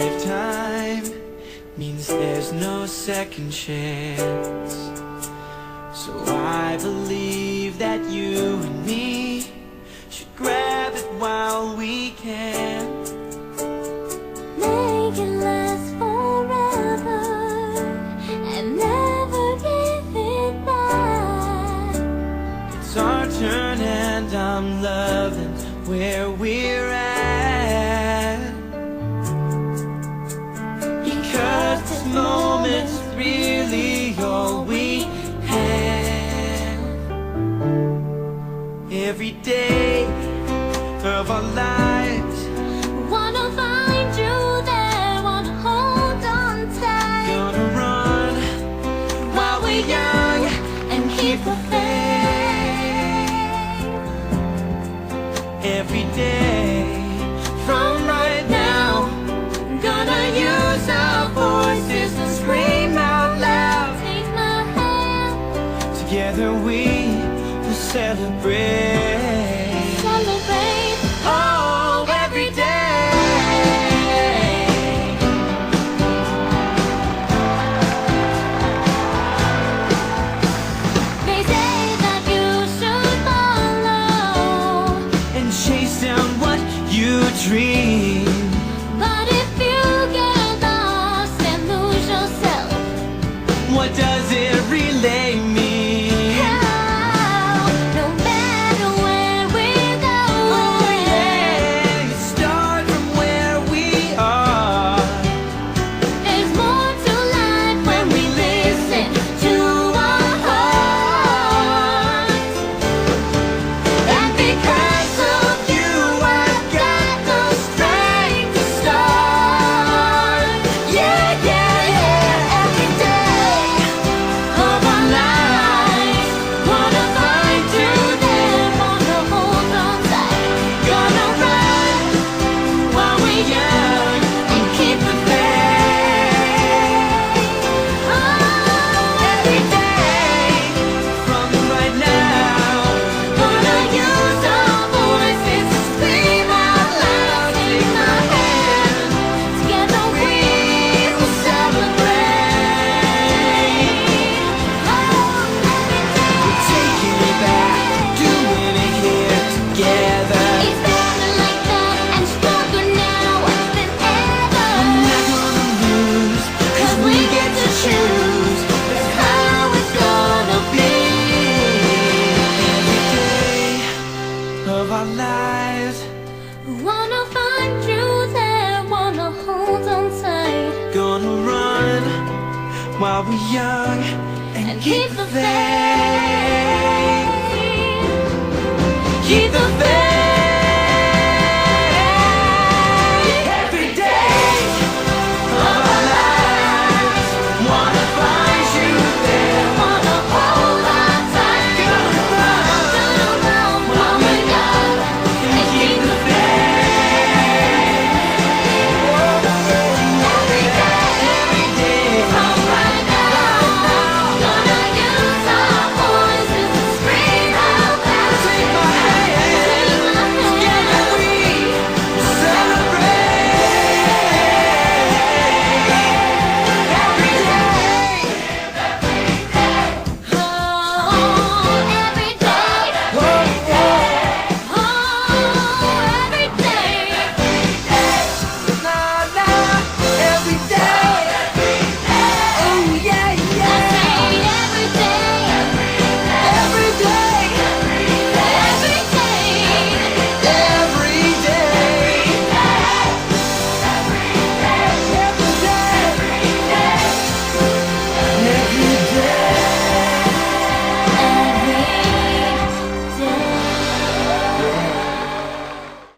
lifetime means there's no second chance. So I believe that you and me should grab it while we can. Make it last forever and never give it back. It's our turn and I'm loving where we're at. Because this moment's really all we have. Every day of our lives, Wanna find you there, wanna hold on tight. gonna run while we're young And keep the faith. every day. From right now, gonna use our voices to scream out loud. Take my hand, Together we will celebrate. celebrate. Oh, every day. They say that you should follow, And chase down what you dream. but if you get lost and lose yourself, What does it really mean? how? No matter where we're Oh going, yeah, you start from where we are. there's more to life when we listen to our hearts. And because of you, I've got the strength to start. Yeah, yeah, yeah. Every day of our lives, wanna find you there, wanna hold on tight, gonna run while we're young and keep the faith. Oh, every day, From right now, gonna use our voices to scream out loud. Take my hand, together we will celebrate. Oh, every day, we're taking it back, doing it here together. it's better like that and stronger now than ever. I'm not gonna lose, 'cause we get to choose. That's how it's gonna be. Every day of our lives, Wanna find you there, wanna hold on tight gonna run while we're young and and keep the faith. Keep the